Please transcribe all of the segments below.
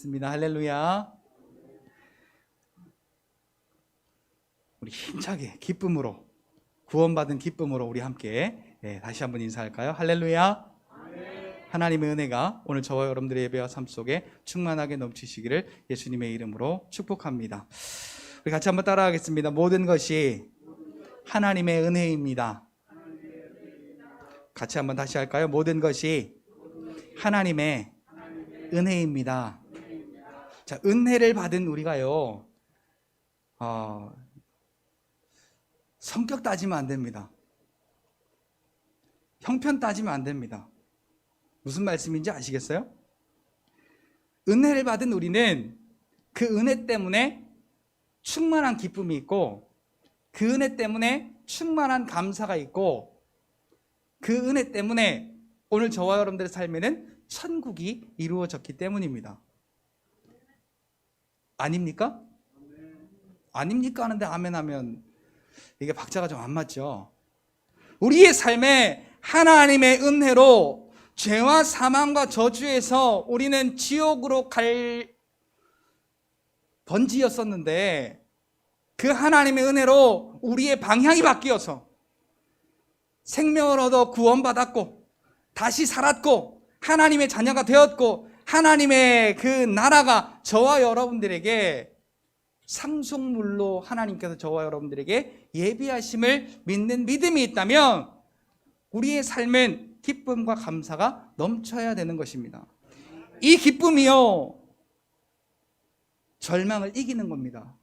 하겠습니다. 할렐루야. 우리 힘차게 기쁨으로, 구원받은 기쁨으로 우리 함께 다시 한번 인사할까요? 할렐루야. 하나님의 은혜가 오늘 저와 여러분들의 예배와 삶 속에 충만하게 넘치시기를 예수님의 이름으로 축복합니다. 우리 같이 한번 따라하겠습니다. 모든 것이 하나님의 은혜입니다. 같이 한번 다시 할까요? 모든 것이 하나님의 은혜입니다. 자, 은혜를 받은 우리가요, 성격 따지면 안 됩니다. 형편 따지면 안 됩니다. 무슨 말씀인지 아시겠어요? 은혜를 받은 우리는 그 은혜 때문에 충만한 기쁨이 있고, 그 은혜 때문에 충만한 감사가 있고, 그 은혜 때문에 오늘 저와 여러분들의 삶에는 천국이 이루어졌기 때문입니다. 아닙니까? 아닙니까? 하는데 아멘 하면 이게 박자가 좀 안 맞죠? 우리의 삶에 하나님의 은혜로 죄와 사망과 저주에서 우리는 지옥으로 갈 번지였었는데, 그 하나님의 은혜로 우리의 방향이 바뀌어서 생명을 얻어 구원받았고 다시 살았고 하나님의 자녀가 되었고, 하나님의 그 나라가 저와 여러분들에게 상속물로 하나님께서 저와 여러분들에게 예비하심을 믿는 믿음이 있다면 우리의 삶은 기쁨과 감사가 넘쳐야 되는 것입니다. 이 기쁨이요, 절망을 이기는 겁니다.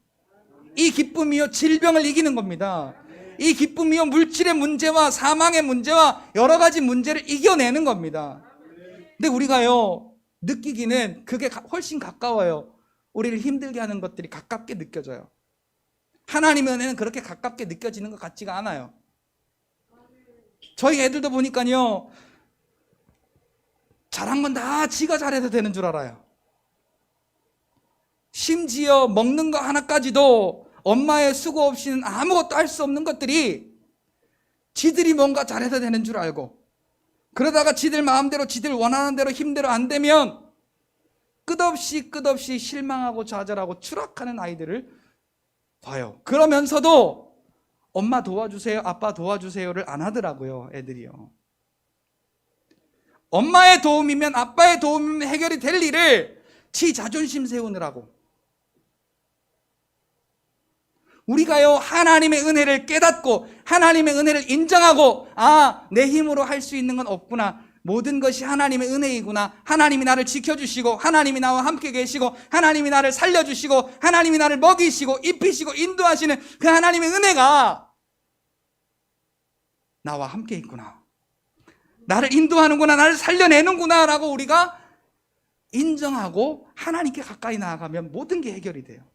이 기쁨이요, 질병을 이기는 겁니다. 이 기쁨이요, 물질의 문제와 사망의 문제와 여러 가지 문제를 이겨내는 겁니다. 근데 우리가요, 느끼기는 그게 훨씬 가까워요. 우리를 힘들게 하는 것들이 가깝게 느껴져요. 하나님의 은혜는 그렇게 가깝게 느껴지는 것 같지가 않아요. 저희 애들도 보니까요, 잘한 건 다 지가 잘해서 되는 줄 알아요. 심지어 먹는 거 하나까지도 엄마의 수고 없이는 아무것도 할 수 없는 것들이 지들이 뭔가 잘해서 되는 줄 알고, 그러다가 지들 마음대로 지들 원하는 대로 힘대로 안 되면 끝없이 실망하고 좌절하고 추락하는 아이들을 봐요. 그러면서도 엄마 도와주세요, 아빠 도와주세요를 안 하더라고요, 애들이요. 엄마의 도움이면, 아빠의 도움이면 해결이 될 일을 지 자존심 세우느라고. 우리가요, 하나님의 은혜를 깨닫고 하나님의 은혜를 인정하고, 내 힘으로 할 수 있는 건 없구나, 모든 것이 하나님의 은혜이구나, 하나님이 나를 지켜주시고 하나님이 나와 함께 계시고 하나님이 나를 살려주시고 하나님이 나를 먹이시고 입히시고 인도하시는 그 하나님의 은혜가 나와 함께 있구나, 나를 인도하는구나, 나를 살려내는구나 라고 우리가 인정하고 하나님께 가까이 나아가면 모든 게 해결이 돼요.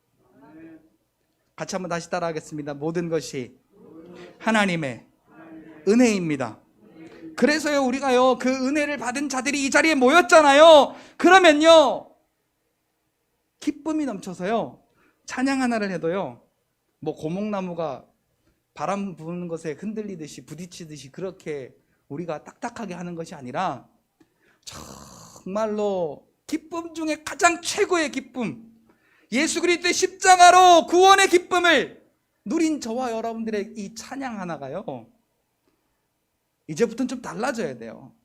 같이 한번 다시 따라하겠습니다. 모든 것이 하나님의 은혜입니다. 그래서요, 우리가요, 그 은혜를 받은 자들이 이 자리에 모였잖아요. 그러면요, 기쁨이 넘쳐서요, 찬양 하나를 해도요, 고목나무가 바람 부는 것에 흔들리듯이 부딪히듯이 그렇게 우리가 딱딱하게 하는 것이 아니라 정말로 기쁨 중에 가장 최고의 기쁨, 예수 그리스도의 십자가로 구원의 기쁨을 누린 저와 여러분들의 이 찬양 하나가요, 이제부터는 좀 달라져야 돼요.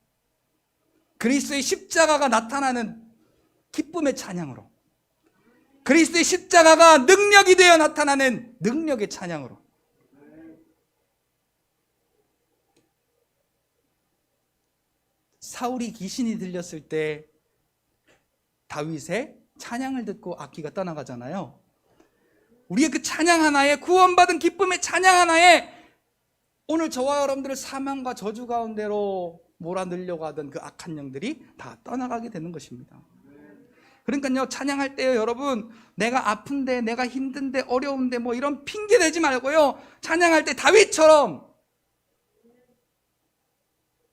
그리스도의 십자가가 나타나는 기쁨의 찬양으로, 그리스도의 십자가가 능력이 되어 나타나는 능력의 찬양으로. 사울이 귀신이 들렸을 때 다윗의 찬양을 듣고 악기가 떠나가잖아요. 우리의 그 찬양 하나에, 구원받은 기쁨의 찬양 하나에 오늘 저와 여러분들을 사망과 저주 가운데로 몰아넣으려고 하던 그 악한 영들이 다 떠나가게 되는 것입니다. 그러니까요, 찬양할 때요, 여러분, 내가 아픈데, 내가 힘든데, 어려운데 이런 핑계 대지 말고요, 찬양할 때 다윗처럼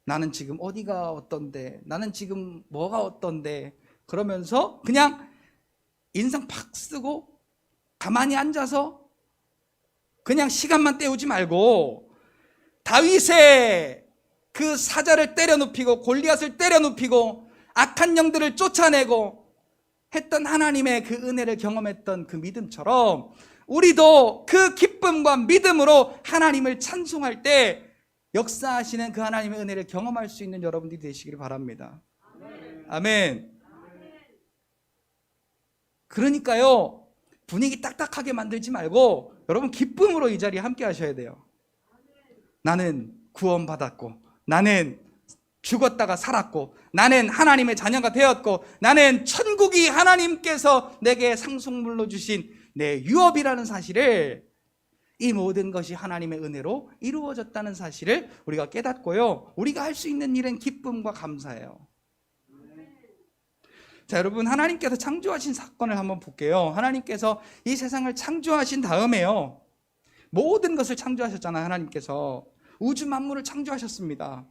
나는 지금 어디가 어떤데, 나는 지금 뭐가 어떤데, 그러면서 그냥 인상 팍 쓰고 가만히 앉아서 그냥 시간만 때우지 말고, 다윗의 그 사자를 때려 눕히고 골리앗을 때려 눕히고 악한 영들을 쫓아내고 했던 하나님의 그 은혜를 경험했던 그 믿음처럼 우리도 그 기쁨과 믿음으로 하나님을 찬송할 때 역사하시는 그 하나님의 은혜를 경험할 수 있는 여러분들이 되시기를 바랍니다. 아멘. 그러니까요, 분위기 딱딱하게 만들지 말고 여러분 기쁨으로 이 자리에 함께 하셔야 돼요. 나는 구원받았고, 나는 죽었다가 살았고, 나는 하나님의 자녀가 되었고, 나는 천국이 하나님께서 내게 상속물로 주신 내 유업이라는 사실을, 이 모든 것이 하나님의 은혜로 이루어졌다는 사실을 우리가 깨닫고요, 우리가 할 수 있는 일은 기쁨과 감사예요. 자, 여러분, 하나님께서 창조하신 사건을 한번 볼게요. 하나님께서 이 세상을 창조하신 다음에요, 모든 것을 창조하셨잖아요. 하나님께서 우주 만물을 창조하셨습니다.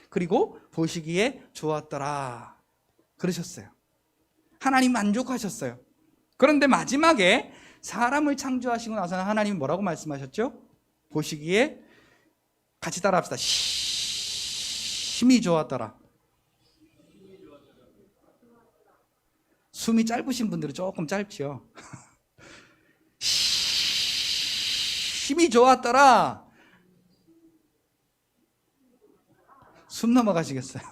그리고 보시기에 좋았더라 그러셨어요. 하나님 만족하셨어요. 그런데 마지막에 사람을 창조하시고 나서는 하나님이 뭐라고 말씀하셨죠? 보시기에, 같이 따라합시다. 심히 좋았더라. 숨이 짧으신 분들은 조금 짧지요. 심히 좋았더라. 숨 넘어가시겠어요?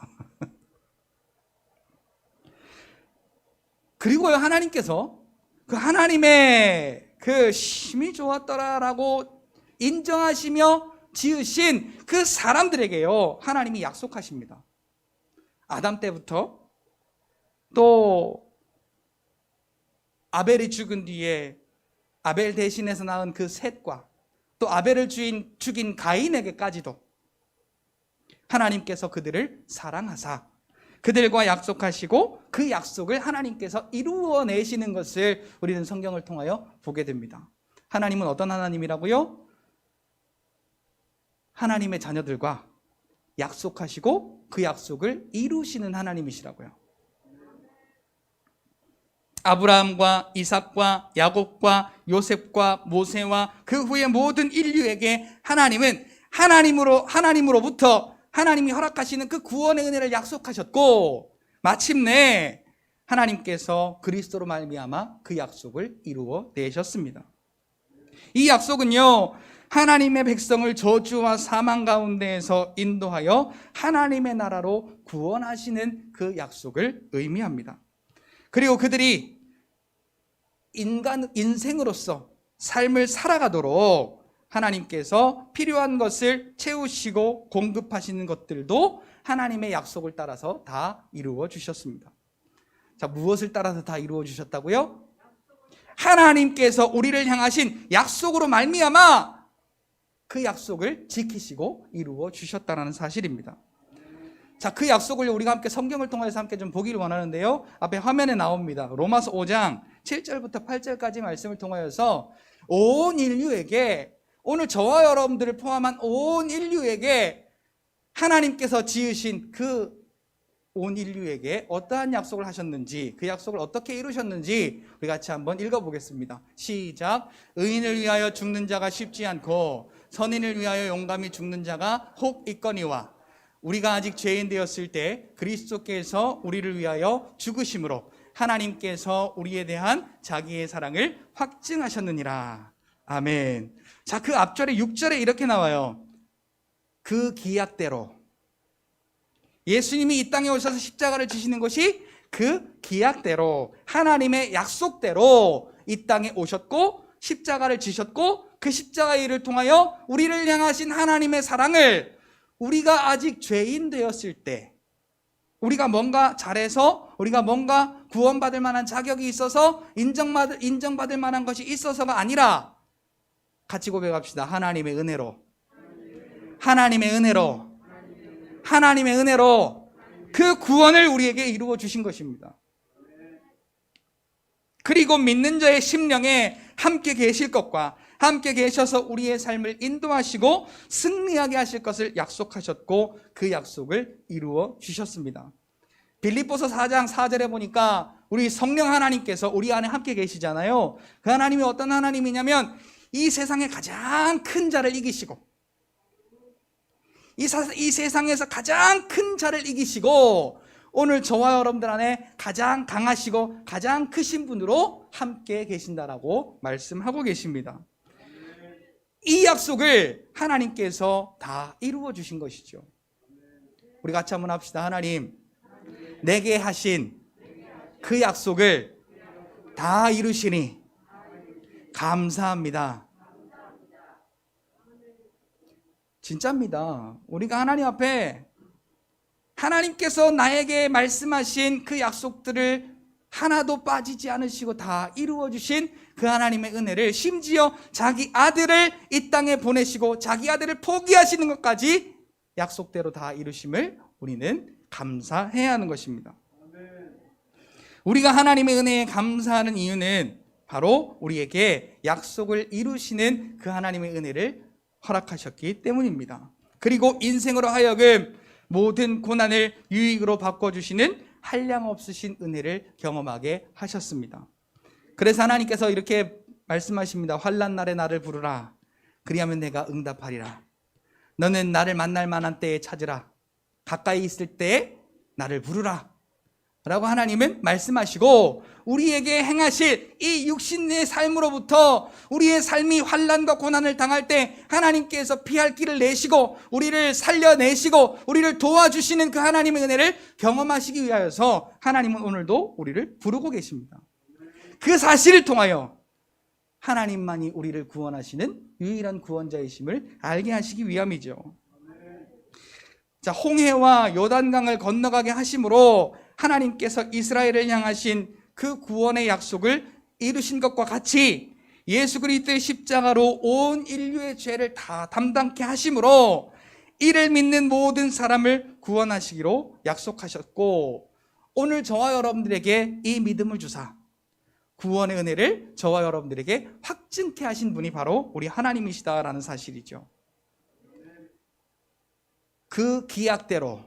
그리고요, 하나님께서 그 하나님의 그 심히 좋았더라라고 인정하시며 지으신 그 사람들에게요, 하나님이 약속하십니다. 아담 때부터 또 아벨이 죽은 뒤에 아벨 대신해서 낳은 그 셋과 또 아벨을 죽인 가인에게까지도 하나님께서 그들을 사랑하사 그들과 약속하시고 그 약속을 하나님께서 이루어내시는 것을 우리는 성경을 통하여 보게 됩니다. 하나님은 어떤 하나님이라고요? 하나님의 자녀들과 약속하시고 그 약속을 이루시는 하나님이시라고요. 아브라함과 이삭과 야곱과 요셉과 모세와 그 후의 모든 인류에게 하나님은 하나님으로부터 하나님이 허락하시는 그 구원의 은혜를 약속하셨고, 마침내 하나님께서 그리스도로 말미암아 그 약속을 이루어 내셨습니다. 이 약속은요, 하나님의 백성을 저주와 사망 가운데에서 인도하여 하나님의 나라로 구원하시는 그 약속을 의미합니다. 그리고 그들이 인생으로서 삶을 살아가도록 하나님께서 필요한 것을 채우시고 공급하시는 것들도 하나님의 약속을 따라서 다 이루어 주셨습니다. 자, 무엇을 따라서 다 이루어 주셨다고요? 하나님께서 우리를 향하신 약속으로 말미암아 그 약속을 지키시고 이루어 주셨다는 사실입니다. 자, 그 약속을 우리가 함께 성경을 통해서 함께 좀 보기를 원하는데요, 앞에 화면에 나옵니다. 로마서 5장 7절부터 8절까지 말씀을 통하여서 온 인류에게, 오늘 저와 여러분들을 포함한 온 인류에게 하나님께서 지으신 그 온 인류에게 어떠한 약속을 하셨는지, 그 약속을 어떻게 이루셨는지 우리 같이 한번 읽어보겠습니다. 시작. 의인을 위하여 죽는 자가 쉽지 않고 선인을 위하여 용감히 죽는 자가 혹 있거니와, 우리가 아직 죄인 되었을 때 그리스도께서 우리를 위하여 죽으심으로 하나님께서 우리에 대한 자기의 사랑을 확증하셨느니라. 아멘. 자, 그 앞절에 6절에 이렇게 나와요. 그 기약대로, 예수님이 이 땅에 오셔서 십자가를 지시는 것이 그 기약대로, 하나님의 약속대로 이 땅에 오셨고 십자가를 지셨고, 그 십자가의 일을 통하여 우리를 향하신 하나님의 사랑을, 우리가 아직 죄인 되었을 때, 우리가 뭔가 잘해서, 우리가 뭔가 구원받을 만한 자격이 있어서 인정받을 만한 것이 있어서가 아니라, 같이 고백합시다. 하나님의 은혜로, 하나님의 은혜로, 하나님의 은혜로 그 구원을 우리에게 이루어 주신 것입니다. 그리고 믿는 자의 심령에 함께 계실 것과 함께 계셔서 우리의 삶을 인도하시고 승리하게 하실 것을 약속하셨고 그 약속을 이루어 주셨습니다. 빌립보서 4장 4절에 보니까 우리 성령 하나님께서 우리 안에 함께 계시잖아요. 그 하나님이 어떤 하나님이냐면 이 세상의 가장 큰 자를 이기시고, 이 세상에서 가장 큰 자를 이기시고 오늘 저와 여러분들 안에 가장 강하시고 가장 크신 분으로 함께 계신다라고 말씀하고 계십니다. 이 약속을 하나님께서 다 이루어 주신 것이죠. 우리 같이 한번 합시다. 하나님, 내게 하신 그 약속을 다 이루시니 감사합니다. 진짜입니다. 우리가 하나님 앞에 하나님께서 나에게 말씀하신 그 약속들을 하나도 빠지지 않으시고 다 이루어 주신 그 하나님의 은혜를, 심지어 자기 아들을 이 땅에 보내시고 자기 아들을 포기하시는 것까지 약속대로 다 이루심을 우리는 감사해야 하는 것입니다. 우리가 하나님의 은혜에 감사하는 이유는 바로 우리에게 약속을 이루시는 그 하나님의 은혜를 허락하셨기 때문입니다. 그리고 인생으로 하여금 모든 고난을 유익으로 바꿔주시는 한량없으신 은혜를 경험하게 하셨습니다. 그래서 하나님께서 이렇게 말씀하십니다. 환난 날에 나를 부르라. 그리하면 내가 응답하리라. 너는 나를 만날 만한 때에 찾으라. 가까이 있을 때에 나를 부르라 라고 하나님은 말씀하시고, 우리에게 행하실 이 육신의 삶으로부터 우리의 삶이 환난과 고난을 당할 때 하나님께서 피할 길을 내시고 우리를 살려내시고 우리를 도와주시는 그 하나님의 은혜를 경험하시기 위하여서 하나님은 오늘도 우리를 부르고 계십니다. 그 사실을 통하여 하나님만이 우리를 구원하시는 유일한 구원자이심을 알게 하시기 위함이죠. 자, 홍해와 요단강을 건너가게 하심으로 하나님께서 이스라엘을 향하신 그 구원의 약속을 이루신 것과 같이 예수 그리스도의 십자가로 온 인류의 죄를 다 담당케 하심으로 이를 믿는 모든 사람을 구원하시기로 약속하셨고, 오늘 저와 여러분들에게 이 믿음을 주사 구원의 은혜를 저와 여러분들에게 확증케 하신 분이 바로 우리 하나님이시다라는 사실이죠. 그 기약대로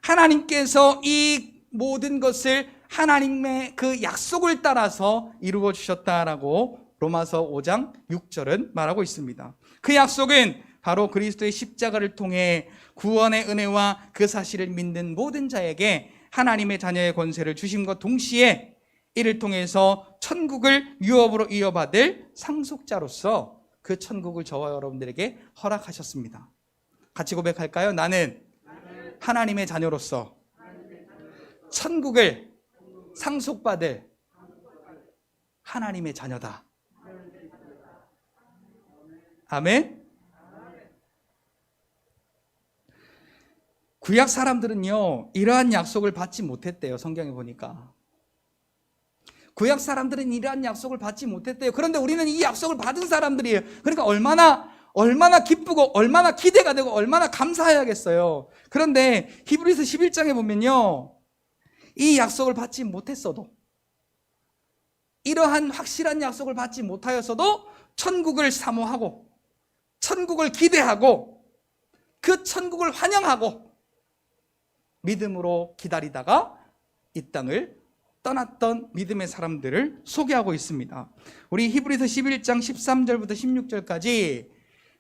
하나님께서 이 모든 것을 하나님의 그 약속을 따라서 이루어 주셨다라고 로마서 5장 6절은 말하고 있습니다. 그 약속은 바로 그리스도의 십자가를 통해 구원의 은혜와 그 사실을 믿는 모든 자에게 하나님의 자녀의 권세를 주심과 동시에 이를 통해서 천국을 유업으로 이어받을 상속자로서 그 천국을 저와 여러분들에게 허락하셨습니다. 같이 고백할까요? 나는 하나님의 자녀로서 천국을 상속받을 하나님의 자녀다. 아멘. 구약 사람들은요, 이러한 약속을 받지 못했대요. 성경에 보니까 구약 사람들은 이러한 약속을 받지 못했대요. 그런데 우리는 이 약속을 받은 사람들이에요. 그러니까 얼마나 기쁘고 얼마나 기대가 되고 얼마나 감사해야겠어요. 그런데 히브리서 11장에 보면요, 이 약속을 받지 못했어도, 이러한 확실한 약속을 받지 못하였어도 천국을 사모하고 천국을 기대하고 그 천국을 환영하고 믿음으로 기다리다가 이 땅을 떠났던 믿음의 사람들을 소개하고 있습니다. 우리 히브리서 11장 13절부터 16절까지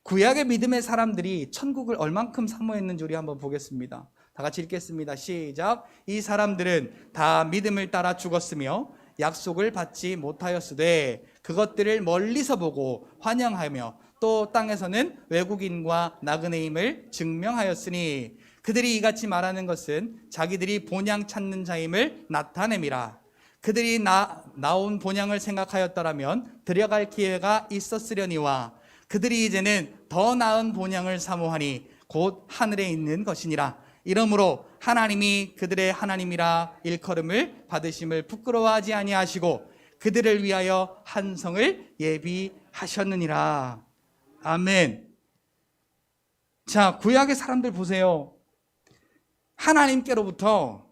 구약의 믿음의 사람들이 천국을 얼만큼 사모했는지 우리 한번 보겠습니다. 다 같이 읽겠습니다. 시작. 이 사람들은 다 믿음을 따라 죽었으며 약속을 받지 못하였으되 그것들을 멀리서 보고 환영하며 또 땅에서는 외국인과 나그네임을 증명하였으니 그들이 이같이 말하는 것은 자기들이 본향 찾는 자임을 나타냄이라. 그들이 나온 본향을 생각하였더라면 들여갈 기회가 있었으려니와 그들이 이제는 더 나은 본향을 사모하니 곧 하늘에 있는 것이니라. 이러므로 하나님이 그들의 하나님이라 일컬음을 받으심을 부끄러워하지 아니하시고 그들을 위하여 한 성을 예비하셨느니라. 아멘. 자, 구약의 사람들 보세요. 하나님께로부터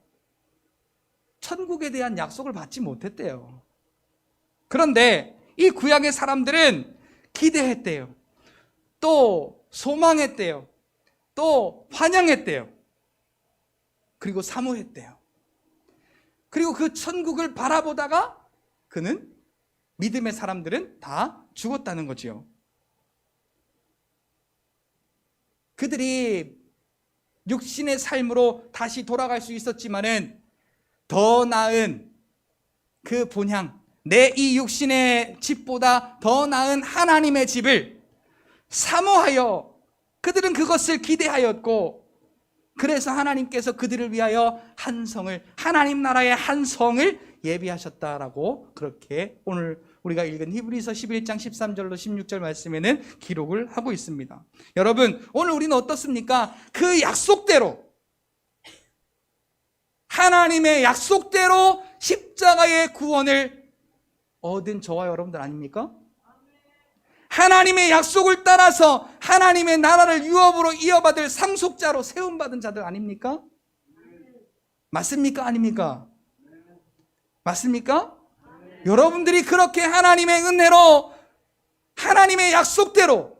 천국에 대한 약속을 받지 못했대요. 그런데 이 구약의 사람들은 기대했대요. 또 소망했대요. 또 환영했대요. 그리고 사모했대요. 그리고 그 천국을 바라보다가 그는 믿음의 사람들은 다 죽었다는 거지요. 그들이 육신의 삶으로 다시 돌아갈 수 있었지만은 더 나은 그 본향, 내 이 육신의 집보다 더 나은 하나님의 집을 사모하여 그들은 그것을 기대하였고, 그래서 하나님께서 그들을 위하여 한 성을, 하나님 나라의 한 성을 예비하셨다라고 그렇게 오늘 우리가 읽은 히브리서 11장 13절로 16절 말씀에는 기록을 하고 있습니다. 여러분, 오늘 우리는 어떻습니까? 그 약속대로, 하나님의 약속대로 십자가의 구원을 얻은 저와 여러분들 아닙니까? 하나님의 약속을 따라서 하나님의 나라를 유업으로 이어받을 상속자로 세움받은 자들 아닙니까? 맞습니까? 아닙니까? 맞습니까? 여러분들이 그렇게 하나님의 은혜로, 하나님의 약속대로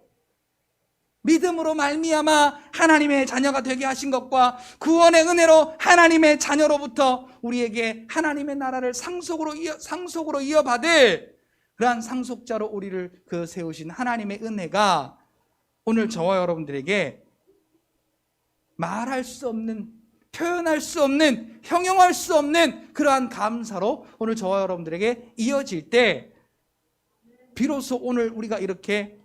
믿음으로 말미암아 하나님의 자녀가 되게 하신 것과 구원의 은혜로 하나님의 자녀로부터 우리에게 하나님의 나라를 상속으로 이어받을 그러한 상속자로 우리를 세우신 하나님의 은혜가 오늘 저와 여러분들에게 말할 수 없는, 표현할 수 없는, 형용할 수 없는 그러한 감사로 오늘 저와 여러분들에게 이어질 때, 비로소 오늘 우리가 이렇게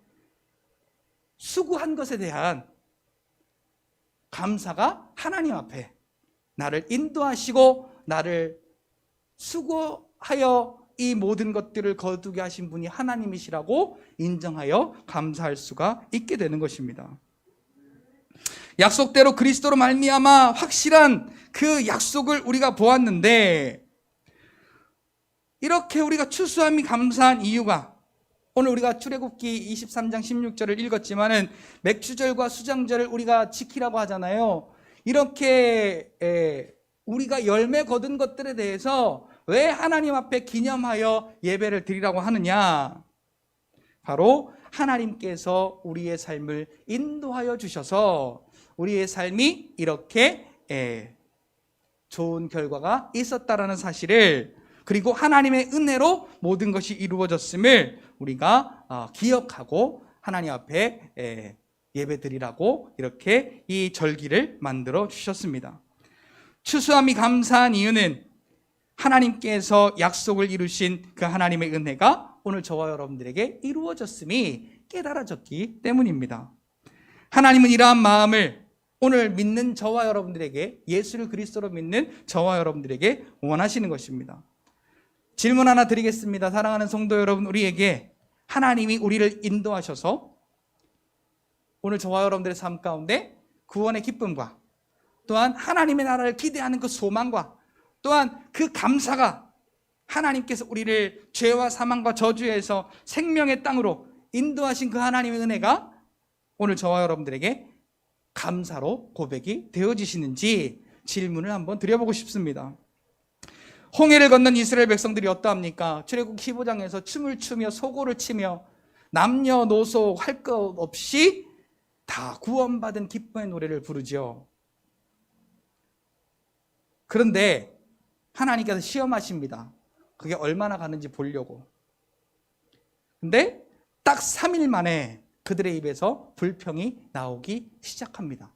수고한 것에 대한 감사가 하나님 앞에 나를 인도하시고 나를 수고하여 이 모든 것들을 거두게 하신 분이 하나님이시라고 인정하여 감사할 수가 있게 되는 것입니다. 약속대로 그리스도로 말미암아 확실한 그 약속을 우리가 보았는데, 이렇게 우리가 추수함이 감사한 이유가, 오늘 우리가 출애굽기 23장 16절을 읽었지만은 맥주절과 수장절을 우리가 지키라고 하잖아요. 이렇게 우리가 열매 거둔 것들에 대해서 왜 하나님 앞에 기념하여 예배를 드리라고 하느냐? 바로 하나님께서 우리의 삶을 인도하여 주셔서 우리의 삶이 이렇게 좋은 결과가 있었다라는 사실을, 그리고 하나님의 은혜로 모든 것이 이루어졌음을 우리가 기억하고 하나님 앞에 예배드리라고 이렇게 이 절기를 만들어 주셨습니다. 추수함이 감사한 이유는 하나님께서 약속을 이루신 그 하나님의 은혜가 오늘 저와 여러분들에게 이루어졌음이 깨달아졌기 때문입니다. 하나님은 이러한 마음을 오늘 믿는 저와 여러분들에게, 예수를 그리스도로 믿는 저와 여러분들에게 원하시는 것입니다. 질문 하나 드리겠습니다. 사랑하는 성도 여러분, 우리에게 하나님이 우리를 인도하셔서 오늘 저와 여러분들의 삶 가운데 구원의 기쁨과 또한 하나님의 나라를 기대하는 그 소망과 또한 그 감사가, 하나님께서 우리를 죄와 사망과 저주에서 생명의 땅으로 인도하신 그 하나님의 은혜가 오늘 저와 여러분들에게 감사로 고백이 되어지시는지 질문을 한번 드려보고 싶습니다. 홍해를 건넌 이스라엘 백성들이 어떠합니까? 출애굽 15장에서 춤을 추며 소고를 치며 남녀노소 할 것 없이 다 구원받은 기쁨의 노래를 부르죠. 그런데 하나님께서 시험하십니다. 그게 얼마나 가는지 보려고. 근데 딱 3일 만에 그들의 입에서 불평이 나오기 시작합니다.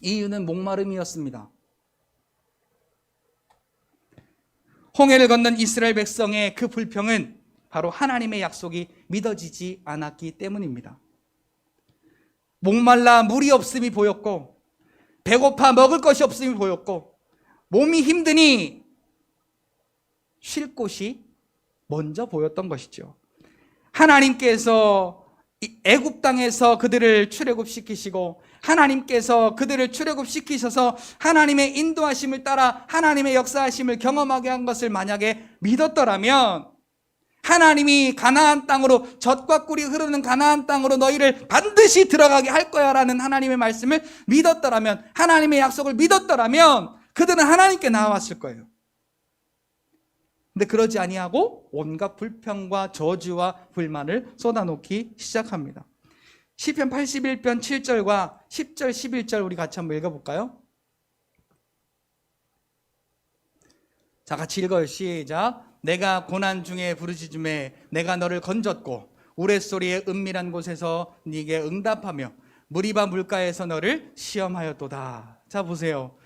이유는 목마름이었습니다. 홍해를 건넌 이스라엘 백성의 그 불평은 바로 하나님의 약속이 믿어지지 않았기 때문입니다. 목말라 물이 없음이 보였고, 배고파 먹을 것이 없음이 보였고, 몸이 힘드니 쉴 곳이 먼저 보였던 것이죠. 하나님께서 애굽 땅에서 그들을 출애굽시키시고 하나님께서 그들을 출애굽시키셔서 하나님의 인도하심을 따라 하나님의 역사하심을 경험하게 한 것을 만약에 믿었더라면, 하나님이 가나안 땅으로, 젖과 꿀이 흐르는 가나안 땅으로 너희를 반드시 들어가게 할 거야 라는 하나님의 말씀을 믿었더라면, 하나님의 약속을 믿었더라면 그들은 하나님께 나아왔을 거예요. 근데 그러지 아니하고 온갖 불평과 저주와 불만을 쏟아놓기 시작합니다. 시편 81편 7절과 10절 11절 우리 같이 한번 읽어볼까요? 자, 같이 읽어요. 시작. 내가 고난 중에 부르짖음에 내가 너를 건졌고 우레소리의 은밀한 곳에서 네게 응답하며 무리바 물가에서 너를 시험하였도다. 자 보세요.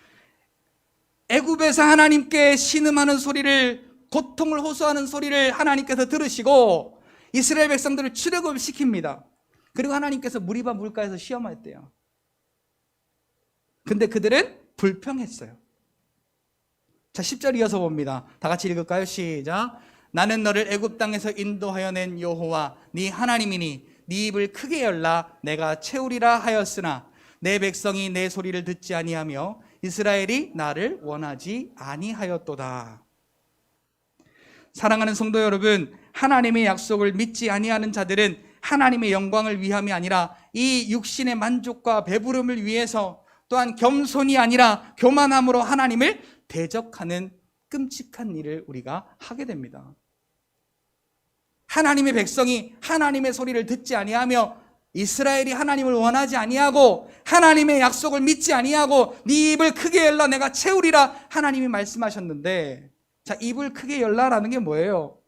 애굽에서 하나님께 신음하는 소리를, 고통을 호소하는 소리를 하나님께서 들으시고 이스라엘 백성들을 출애굽을 시킵니다. 그리고 하나님께서 무리바 물가에서 시험하였대요. 근데 그들은 불평했어요. 자 10절 이어서 봅니다. 다 같이 읽을까요? 시작. 나는 너를 애굽 땅에서 인도하여 낸 여호와 네 하나님이니 네 입을 크게 열라 내가 채우리라 하였으나 내 백성이 내 소리를 듣지 아니하며 이스라엘이 나를 원하지 아니하였도다. 사랑하는 성도 여러분, 하나님의 약속을 믿지 아니하는 자들은 하나님의 영광을 위함이 아니라 이 육신의 만족과 배부름을 위해서, 또한 겸손이 아니라 교만함으로 하나님을 대적하는 끔찍한 일을 우리가 하게 됩니다. 하나님의 백성이 하나님의 소리를 듣지 아니하며 이스라엘이 하나님을 원하지 아니하고 하나님의 약속을 믿지 아니하고 네 입을 크게 열라 내가 채우리라 하나님이 말씀하셨는데, 자 입을 크게 열라라는 게 뭐예요?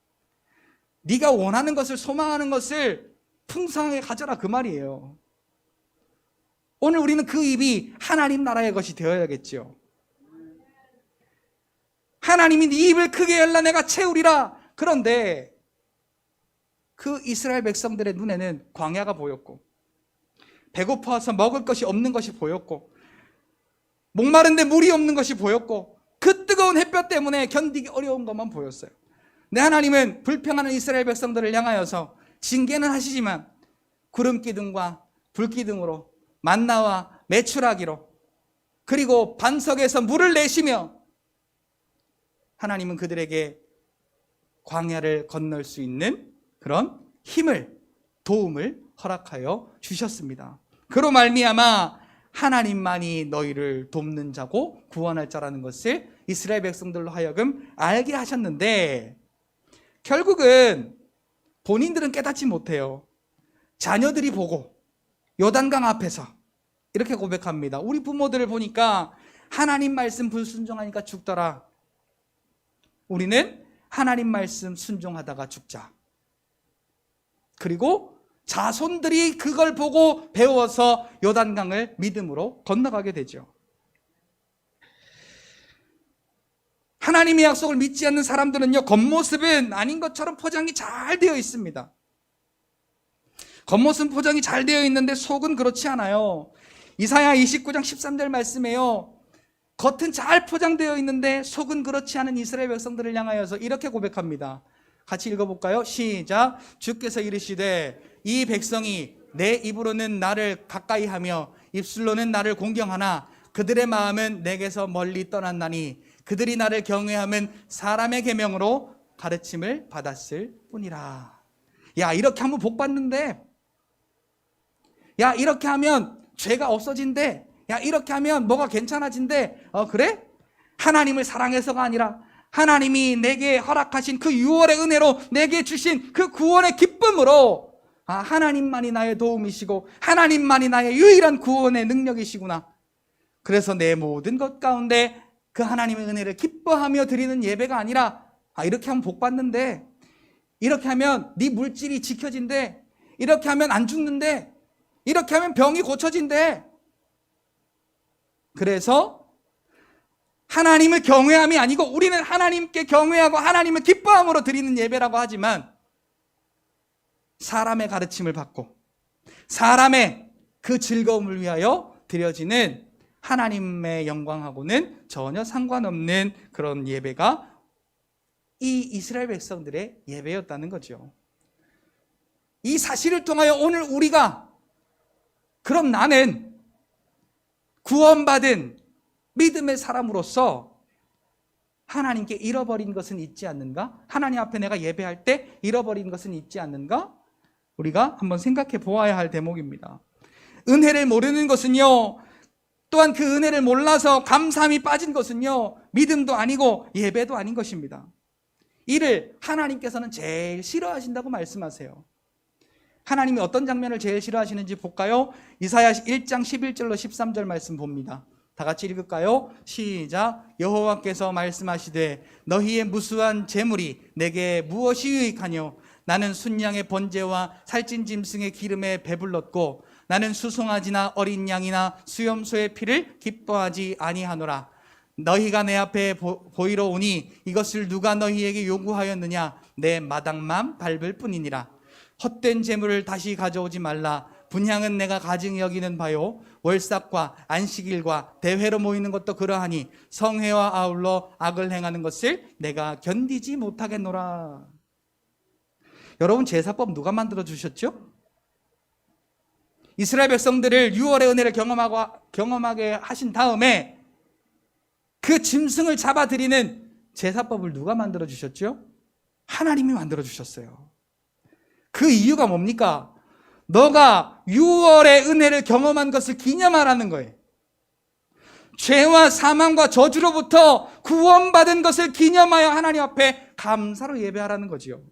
네가 원하는 것을, 소망하는 것을 풍성하게 가져라 그 말이에요. 오늘 우리는 그 입이 하나님 나라의 것이 되어야겠죠. 하나님이 네 입을 크게 열라 내가 채우리라. 그런데 그 이스라엘 백성들의 눈에는 광야가 보였고, 배고파서 먹을 것이 없는 것이 보였고, 목마른데 물이 없는 것이 보였고, 그 뜨거운 햇볕 때문에 견디기 어려운 것만 보였어요. 근데 하나님은 불평하는 이스라엘 백성들을 향하여서 징계는 하시지만 구름 기둥과 불 기둥으로, 만나와 메추라기로, 그리고 반석에서 물을 내시며 하나님은 그들에게 광야를 건널 수 있는 그런 힘을, 도움을 허락하여 주셨습니다. 그로 말미암아 하나님만이 너희를 돕는 자고 구원할 자라는 것을 이스라엘 백성들로 하여금 알게 하셨는데, 결국은 본인들은 깨닫지 못해요. 자녀들이 보고 요단강 앞에서 이렇게 고백합니다. 우리 부모들을 보니까 하나님 말씀 불순종하니까 죽더라. 우리는 하나님 말씀 순종하다가 죽자. 그리고 자손들이 그걸 보고 배워서 요단강을 믿음으로 건너가게 되죠. 하나님의 약속을 믿지 않는 사람들은요, 겉모습은 아닌 것처럼 포장이 잘 되어 있습니다. 겉모습은 포장이 잘 되어 있는데 속은 그렇지 않아요. 이사야 29장 13절 말씀에요, 겉은 잘 포장되어 있는데 속은 그렇지 않은 이스라엘 백성들을 향하여서 이렇게 고백합니다. 같이 읽어볼까요? 시작. 주께서 이르시되 이 백성이 내 입으로는 나를 가까이 하며 입술로는 나를 공경하나 그들의 마음은 내게서 멀리 떠났나니 그들이 나를 경외하면 사람의 계명으로 가르침을 받았을 뿐이라. 야, 이렇게 하면 복 받는데, 야 이렇게 하면 죄가 없어진대, 야 이렇게 하면 뭐가 괜찮아진대. 그래? 하나님을 사랑해서가 아니라 하나님이 내게 허락하신 그 6월의 은혜로 내게 주신 그 구원의 기쁨으로, 하나님만이 나의 도움이시고 하나님만이 나의 유일한 구원의 능력이시구나. 그래서 내 모든 것 가운데 그 하나님의 은혜를 기뻐하며 드리는 예배가 아니라, 이렇게 하면 복 받는데, 이렇게 하면 네 물질이 지켜진대, 이렇게 하면 안 죽는데, 이렇게 하면 병이 고쳐진대. 그래서 하나님을 경외함이 아니고 우리는 하나님께 경외하고 하나님을 기뻐함으로 드리는 예배라고 하지만, 사람의 가르침을 받고 사람의 그 즐거움을 위하여 드려지는 하나님의 영광하고는 전혀 상관없는 그런 예배가 이 이스라엘 백성들의 예배였다는 거죠. 이 사실을 통하여 오늘 우리가, 그럼 나는 구원받은 믿음의 사람으로서 하나님께 잃어버린 것은 있지 않는가? 하나님 앞에 내가 예배할 때 잃어버린 것은 있지 않는가? 우리가 한번 생각해 보아야 할 대목입니다. 은혜를 모르는 것은요, 또한 그 은혜를 몰라서 감사함이 빠진 것은요, 믿음도 아니고 예배도 아닌 것입니다. 이를 하나님께서는 제일 싫어하신다고 말씀하세요. 하나님이 어떤 장면을 제일 싫어하시는지 볼까요? 이사야 1장 11절로 13절 말씀 봅니다. 다 같이 읽을까요? 시작. 여호와께서 말씀하시되 너희의 무수한 재물이 내게 무엇이 유익하뇨? 나는 순양의 번제와 살찐 짐승의 기름에 배불렀고 나는 수송아지나 어린 양이나 수염소의 피를 기뻐하지 아니하노라. 너희가 내 앞에 보이러 오니 이것을 누가 너희에게 요구하였느냐? 내 마당만 밟을 뿐이니라. 헛된 재물을 다시 가져오지 말라. 분향은 내가 가증히 여기는 바요. 월삭과 안식일과 대회로 모이는 것도 그러하니 성회와 아울러 악을 행하는 것을 내가 견디지 못하겠노라. 여러분, 제사법 누가 만들어 주셨죠? 이스라엘 백성들을 6월의 은혜를 경험하게 하신 다음에 그 짐승을 잡아드리는 제사법을 누가 만들어 주셨죠? 하나님이 만들어 주셨어요. 그 이유가 뭡니까? 너가 6월의 은혜를 경험한 것을 기념하라는 거예요. 죄와 사망과 저주로부터 구원받은 것을 기념하여 하나님 앞에 감사로 예배하라는 거지요.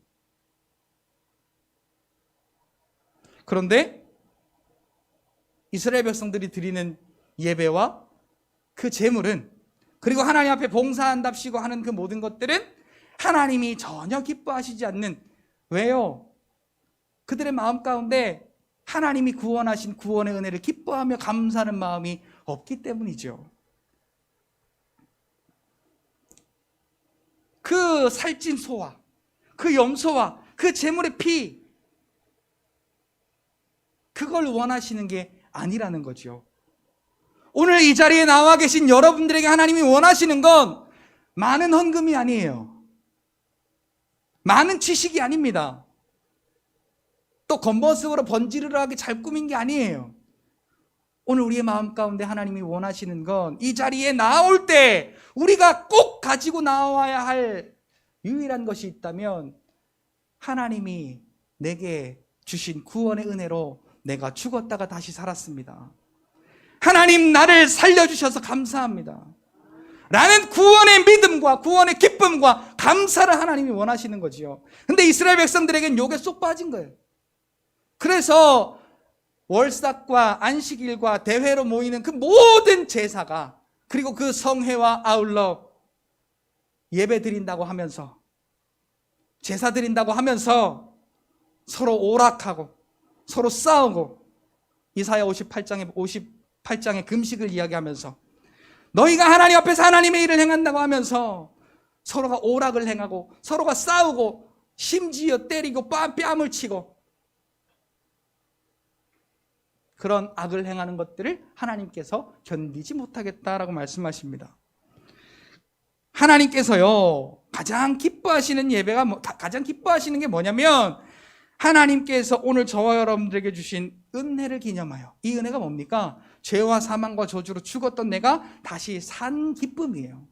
그런데 이스라엘 백성들이 드리는 예배와 그 제물은, 그리고 하나님 앞에 봉사한답시고 하는 그 모든 것들은 하나님이 전혀 기뻐하시지 않는, 왜요? 그들의 마음 가운데 하나님이 구원하신 구원의 은혜를 기뻐하며 감사하는 마음이 없기 때문이죠. 그 살찐 소와 그 염소와 그 제물의 피, 그걸 원하시는 게 아니라는 거죠. 오늘 이 자리에 나와 계신 여러분들에게 하나님이 원하시는 건 많은 헌금이 아니에요. 많은 지식이 아닙니다. 또 겉모습으로 번지르르하게 잘 꾸민 게 아니에요. 오늘 우리의 마음 가운데 하나님이 원하시는 건 이 자리에 나올 때 우리가 꼭 가지고 나와야 할 유일한 것이 있다면, 하나님이 내게 주신 구원의 은혜로 내가 죽었다가 다시 살았습니다. 하나님, 나를 살려주셔서 감사합니다 라는 구원의 믿음과 구원의 기쁨과 감사를 하나님이 원하시는 거지요. 근데 이스라엘 백성들에겐 요게 쏙 빠진 거예요. 그래서 월삭과 안식일과 대회로 모이는 그 모든 제사가, 그리고 그 성회와 아울러 예배 드린다고 하면서, 제사 드린다고 하면서 서로 오락하고 서로 싸우고, 이사야 58장의 금식을 이야기하면서 너희가 하나님 앞에서 하나님의 일을 행한다고 하면서 서로가 오락을 행하고 서로가 싸우고 심지어 때리고 뺨을 치고, 그런 악을 행하는 것들을 하나님께서 견디지 못하겠다라고 말씀하십니다. 하나님께서요, 가장 기뻐하시는 예배가 가장 기뻐하시는 게 뭐냐면, 하나님께서 오늘 저와 여러분들에게 주신 은혜를 기념하여, 이 은혜가 뭡니까? 죄와 사망과 저주로 죽었던 내가 다시 산 기쁨이에요.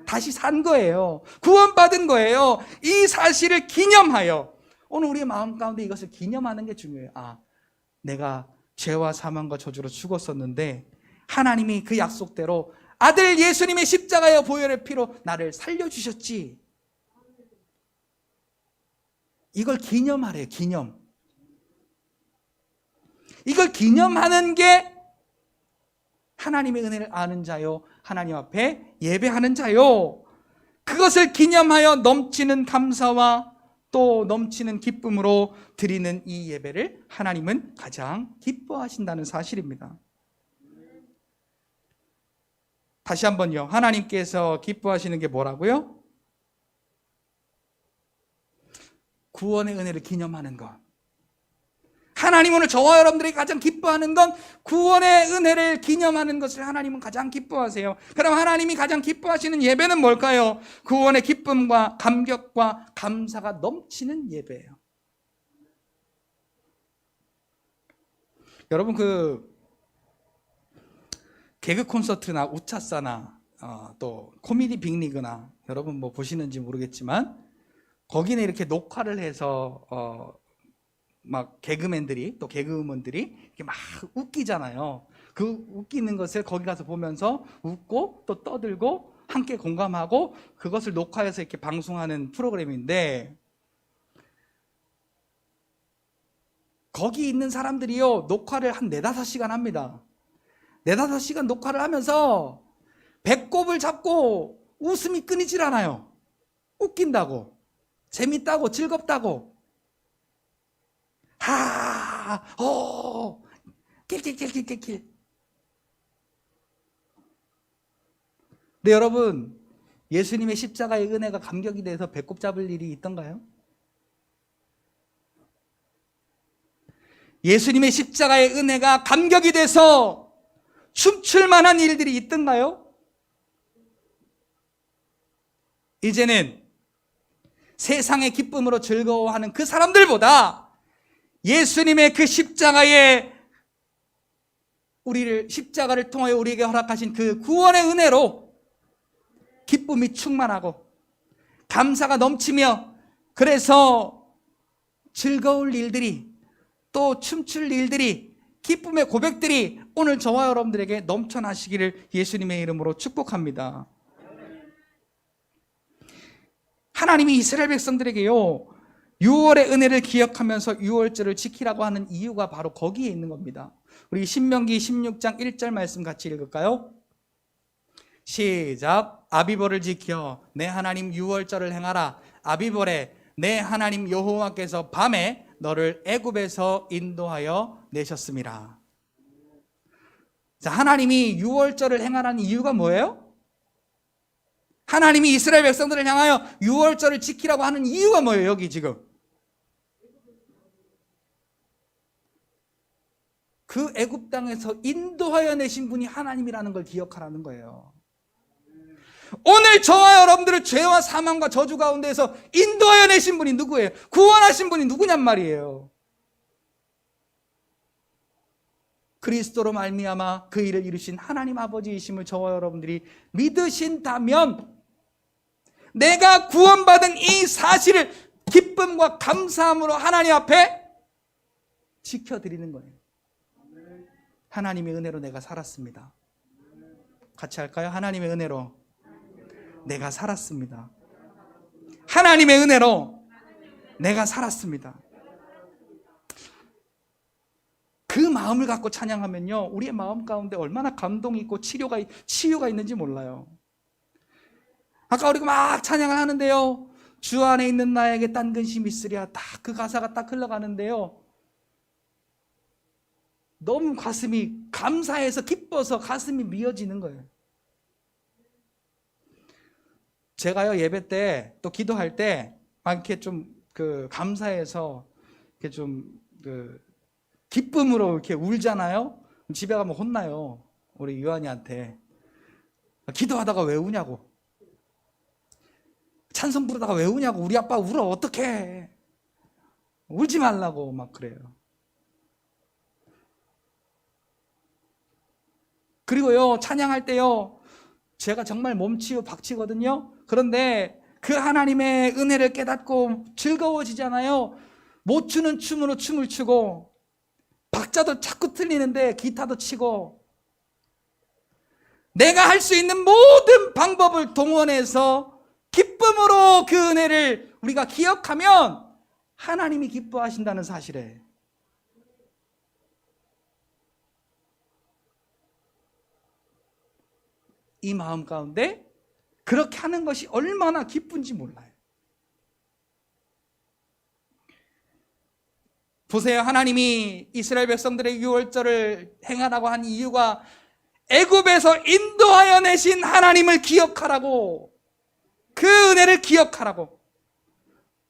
다시 산 거예요. 구원받은 거예요. 이 사실을 기념하여, 오늘 우리의 마음 가운데 이것을 기념하는 게 중요해요. 아, 내가 죄와 사망과 저주로 죽었었는데 하나님이 그 약속대로 아들 예수님의 십자가의 보혈의 피로 나를 살려주셨지. 이걸 기념하래요. 기념. 이걸 기념하는 게 하나님의 은혜를 아는 자요, 하나님 앞에 예배하는 자요. 그것을 기념하여 넘치는 감사와 또 넘치는 기쁨으로 드리는 이 예배를 하나님은 가장 기뻐하신다는 사실입니다. 다시 한번요. 하나님께서 기뻐하시는 게 뭐라고요? 구원의 은혜를 기념하는 것. 하나님, 오늘 저와 여러분들이 가장 기뻐하는 건 구원의 은혜를 기념하는 것을 하나님은 가장 기뻐하세요. 그럼 하나님이 가장 기뻐하시는 예배는 뭘까요? 구원의 기쁨과 감격과 감사가 넘치는 예배예요. 여러분, 그 개그 콘서트나 우차사나 또 코미디 빅리그나, 여러분 뭐 보시는지 모르겠지만 거기는 이렇게 녹화를 해서 막 개그맨들이, 또 개그우먼들이 이렇게 막 웃기잖아요. 그 웃기는 것을 거기 가서 보면서 웃고 또 떠들고 함께 공감하고, 그것을 녹화해서 이렇게 방송하는 프로그램인데, 거기 있는 사람들이요, 녹화를 한 4-5시간 합니다. 4-5시간 녹화를 하면서 배꼽을 잡고 웃음이 끊이질 않아요. 웃긴다고, 재밌다고, 즐겁다고. 킬킬킬킬킬킬. 근데 여러분, 예수님의 십자가의 은혜가 감격이 돼서 배꼽 잡을 일이 있던가요? 예수님의 십자가의 은혜가 감격이 돼서 춤출 만한 일들이 있던가요? 이제는 세상의 기쁨으로 즐거워하는 그 사람들보다 예수님의 그 십자가를 통하여 우리에게 허락하신 그 구원의 은혜로 기쁨이 충만하고 감사가 넘치며, 그래서 즐거울 일들이, 또 춤출 일들이, 기쁨의 고백들이 오늘 저와 여러분들에게 넘쳐나시기를 예수님의 이름으로 축복합니다. 하나님이 이스라엘 백성들에게요, 6월의 은혜를 기억하면서 6월절을 지키라고 하는 이유가 바로 거기에 있는 겁니다. 우리 신명기 16장 1절 말씀 같이 읽을까요? 시작. 아비벌을 지켜 내 하나님 6월절을 행하라. 아비벌에 내 하나님 여호와께서 밤에 너를 애굽에서 인도하여 내셨음이라. 자, 하나님이 6월절을 행하라는 이유가 뭐예요? 하나님이 이스라엘 백성들을 향하여 6월절을 지키라고 하는 이유가 뭐예요? 여기 지금 그 애굽 땅에서 인도하여 내신 분이 하나님이라는 걸 기억하라는 거예요. 오늘 저와 여러분들을 죄와 사망과 저주 가운데에서 인도하여 내신 분이 누구예요? 구원하신 분이 누구냔 말이에요. 그리스도로 말미암아 그 일을 이루신 하나님 아버지이심을 저와 여러분들이 믿으신다면 내가 구원받은 이 사실을 기쁨과 감사함으로 하나님 앞에 지켜드리는 거예요. 하나님의 은혜로 내가 살았습니다. 같이 할까요? 하나님의 은혜로 내가 살았습니다. 하나님의 은혜로 내가 살았습니다. 그 마음을 갖고 찬양하면요, 우리의 마음 가운데 얼마나 감동이 있고 치유가 있는지 몰라요. 아까 우리가 막 찬양을 하는데요, 주 안에 있는 나에게 딴 근심이 있으랴, 딱 그 가사가 딱 흘러가는데요, 너무 가슴이 감사해서 기뻐서 가슴이 미어지는 거예요. 제가요, 예배 때 또 기도할 때 막 이렇게 좀 감사해서 이렇게 좀 기쁨으로 이렇게 울잖아요. 집에 가면 혼나요, 우리 유한이한테. 기도하다가 왜 우냐고, 찬송 부르다가 왜 우냐고, 우리 아빠 울어 어떡해, 울지 말라고 막 그래요. 그리고요, 찬양할 때요, 제가 정말 몸치고 박치거든요. 그런데 그 하나님의 은혜를 깨닫고 즐거워지잖아요. 못 추는 춤으로 춤을 추고, 박자도 자꾸 틀리는데 기타도 치고, 내가 할 수 있는 모든 방법을 동원해서 기쁨으로 그 은혜를 우리가 기억하면 하나님이 기뻐하신다는 사실에, 이 마음 가운데 그렇게 하는 것이 얼마나 기쁜지 몰라요. 보세요. 하나님이 이스라엘 백성들의 유월절을 행하라고 한 이유가 애굽에서 인도하여 내신 하나님을 기억하라고, 그 은혜를 기억하라고.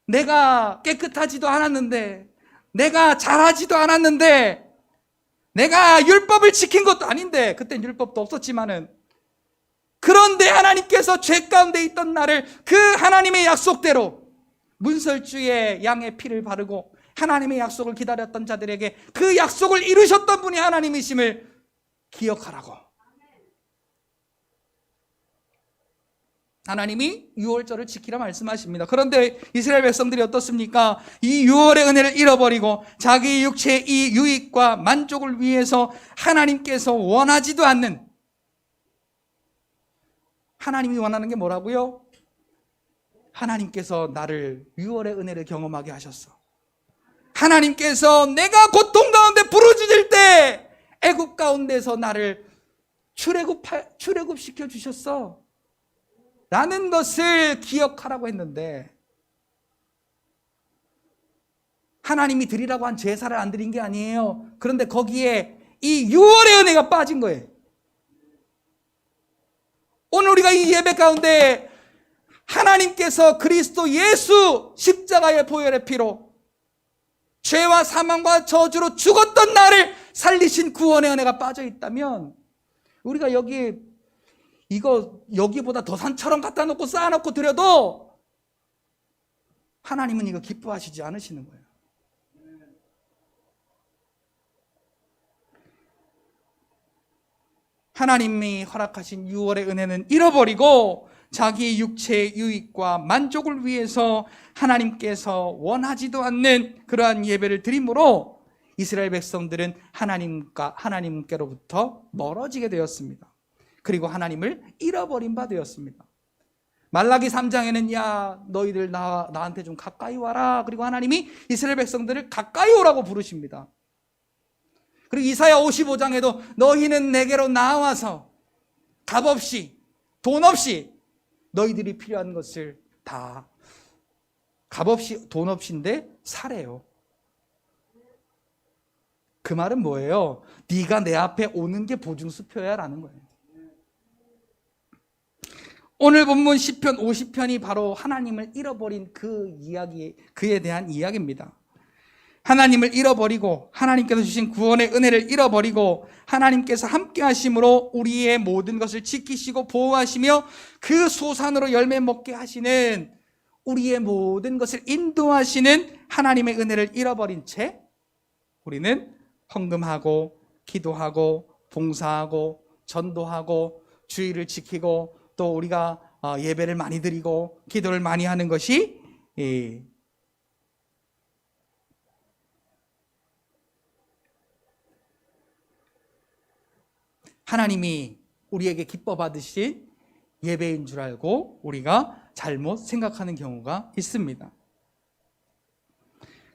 내가 깨끗하지도 않았는데, 내가 잘하지도 않았는데, 내가 율법을 지킨 것도 아닌데, 그땐 율법도 없었지만은, 그런데 하나님께서 죄 가운데 있던 나를 그 하나님의 약속대로 문설주에 양의 피를 바르고 하나님의 약속을 기다렸던 자들에게 그 약속을 이루셨던 분이 하나님이심을 기억하라고. 하나님이 유월절을 지키라 말씀하십니다. 그런데 이스라엘 백성들이 어떻습니까? 이 유월의 은혜를 잃어버리고 자기 육체의 이 유익과 만족을 위해서 하나님께서 원하지도 않는, 하나님이 원하는 게 뭐라고요? 하나님께서 나를 유월의 은혜를 경험하게 하셨어. 하나님께서 내가 고통 가운데 부르짖을 때 애굽 가운데서 나를 출애굽시켜 주셨어 라는 것을 기억하라고 했는데, 하나님이 드리라고 한 제사를 안 드린 게 아니에요. 그런데 거기에 이 6월의 은혜가 빠진 거예요. 오늘 우리가 이 예배 가운데 하나님께서 그리스도 예수 십자가의 보혈의 피로 죄와 사망과 저주로 죽었던 나를 살리신 구원의 은혜가 빠져 있다면, 우리가 여기보다 더 산처럼 갖다 놓고 쌓아놓고 드려도 하나님은 이거 기뻐하시지 않으시는 거예요. 하나님이 허락하신 6월의 은혜는 잃어버리고 자기 육체의 유익과 만족을 위해서 하나님께서 원하지도 않는 그러한 예배를 드림으로 이스라엘 백성들은 하나님께로부터 멀어지게 되었습니다. 그리고 하나님을 잃어버린 바 되었습니다. 말라기 3장에는 야 너희들 나한테 좀 가까이 와라. 그리고 하나님이 이스라엘 백성들을 가까이 오라고 부르십니다. 그리고 이사야 55장에도 너희는 내게로 나와서 값없이 돈 없이 너희들이 필요한 것을 다 값없이 돈 없이인데 사래요. 그 말은 뭐예요? 네가 내 앞에 오는 게 보증수표야 라는 거예요. 오늘 본문 시편 50편이 바로 하나님을 잃어버린 그 이야기, 그에 대한 이야기입니다. 하나님을 잃어버리고 하나님께서 주신 구원의 은혜를 잃어버리고 하나님께서 함께 하심으로 우리의 모든 것을 지키시고 보호하시며 그 소산으로 열매 먹게 하시는, 우리의 모든 것을 인도하시는 하나님의 은혜를 잃어버린 채 우리는 헌금하고 기도하고 봉사하고 전도하고 주의를 지키고 또 우리가 예배를 많이 드리고 기도를 많이 하는 것이 하나님이 우리에게 기뻐 받으신 예배인 줄 알고 우리가 잘못 생각하는 경우가 있습니다.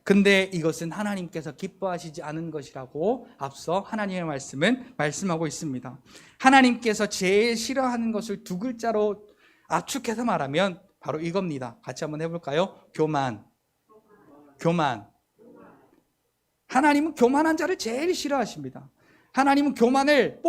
근데 이것은 하나님께서 기뻐하시지 않은 것이라고 앞서 하나님의 말씀은 말씀하고 있습니다. 하나님께서 제일 싫어하는 것을 두 글자로 압축해서 말하면 바로 이겁니다. 같이 한번 해볼까요? 교만. 하나님은 교만한 자를 제일 싫어하십니다. 하나님은 교만을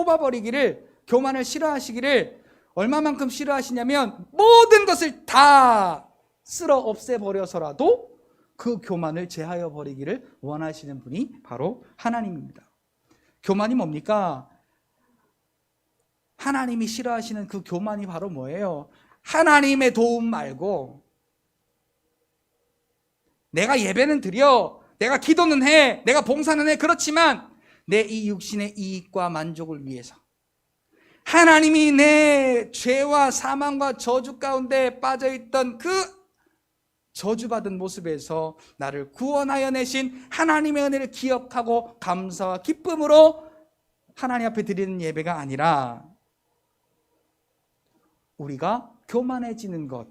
싫어하시기를 얼마만큼 싫어하시냐면 모든 것을 다 쓸어 없애버려서라도 그 교만을 제하여 버리기를 원하시는 분이 바로 하나님입니다. 교만이 뭡니까? 하나님이 싫어하시는 그 교만이 바로 뭐예요? 하나님의 도움 말고 내가 예배는 드려, 내가 기도는 해, 내가 봉사는 해. 그렇지만 내 이 육신의 이익과 만족을 위해서 하나님이 내 죄와 사망과 저주 가운데 빠져있던 그 저주받은 모습에서 나를 구원하여 내신 하나님의 은혜를 기억하고 감사와 기쁨으로 하나님 앞에 드리는 예배가 아니라 우리가 교만해지는 것,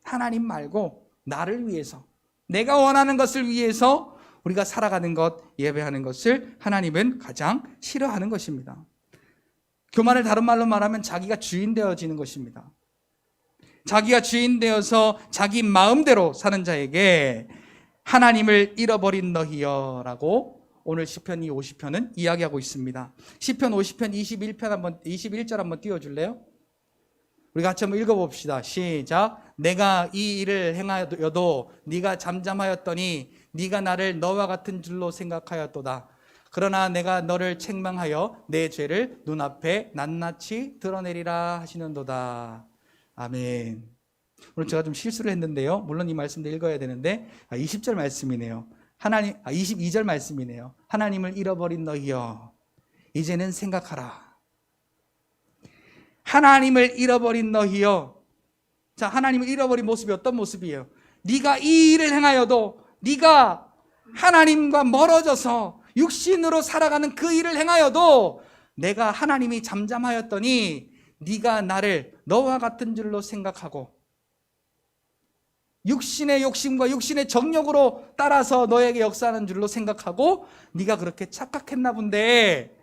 하나님 말고 나를 위해서, 내가 원하는 것을 위해서 우리가 살아가는 것, 예배하는 것을 하나님은 가장 싫어하는 것입니다. 교만을 다른 말로 말하면 자기가 주인 되어지는 것입니다. 자기가 주인 되어서 자기 마음대로 사는 자에게 하나님을 잃어버린 너희여 라고 오늘 시편 50편은 이야기하고 있습니다. 시편 50편 21절 한번 띄워줄래요? 우리 같이 한번 읽어봅시다. 시작. 내가 이 일을 행하여도 네가 잠잠하였더니 네가 나를 너와 같은 줄로 생각하였도다. 그러나 내가 너를 책망하여 내 죄를 눈앞에 낱낱이 드러내리라 하시는도다. 아멘. 오늘 제가 좀 실수를 했는데요. 물론 이 말씀도 읽어야 되는데 20절 말씀이네요. 22절 말씀이네요. 하나님을 잃어버린 너희여 이제는 생각하라. 하나님을 잃어버린 너희여. 자, 하나님을 잃어버린 모습이 어떤 모습이에요? 네가 이 일을 행하여도, 네가 하나님과 멀어져서 육신으로 살아가는 그 일을 행하여도 내가 하나님이 잠잠하였더니 네가 나를 너와 같은 줄로 생각하고 육신의 욕심과 육신의 정욕으로 따라서 너에게 역사하는 줄로 생각하고 네가 그렇게 착각했나 본데,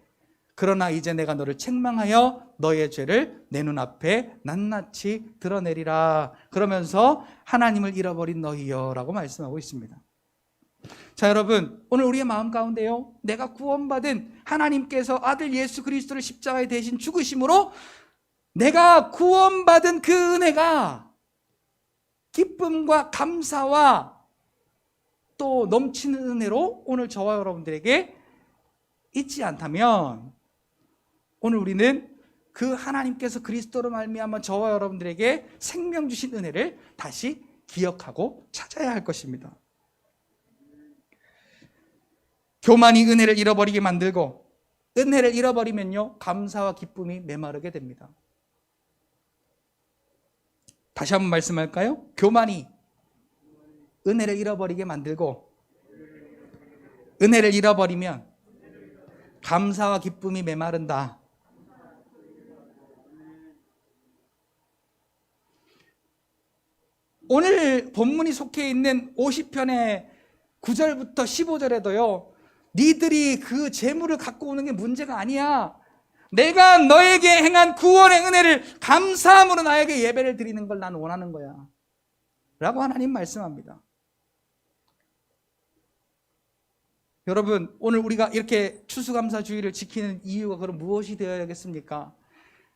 그러나 이제 내가 너를 책망하여 너의 죄를 내 눈앞에 낱낱이 드러내리라. 그러면서 하나님을 잃어버린 너희여 라고 말씀하고 있습니다. 자, 여러분, 오늘 우리의 마음 가운데요, 내가 구원받은 하나님께서 아들 예수 그리스도를 십자가에 대신 죽으심으로 내가 구원받은 그 은혜가 기쁨과 감사와 또 넘치는 은혜로 오늘 저와 여러분들에게 있지 않다면, 오늘 우리는 그 하나님께서 그리스도로 말미암아 저와 여러분들에게 생명 주신 은혜를 다시 기억하고 찾아야 할 것입니다. 교만이 은혜를 잃어버리게 만들고, 은혜를 잃어버리면요, 감사와 기쁨이 메마르게 됩니다. 다시 한번 말씀할까요? 교만이 은혜를 잃어버리게 만들고, 은혜를 잃어버리면 감사와 기쁨이 메마른다. 오늘 본문이 속해 있는 50편의 9절부터 15절에도요, 니들이 그 재물을 갖고 오는 게 문제가 아니야. 내가 너에게 행한 구원의 은혜를 감사함으로 나에게 예배를 드리는 걸 난 원하는 거야 라고 하나님 말씀합니다. 여러분, 오늘 우리가 이렇게 추수감사주의를 지키는 이유가 그럼 무엇이 되어야겠습니까?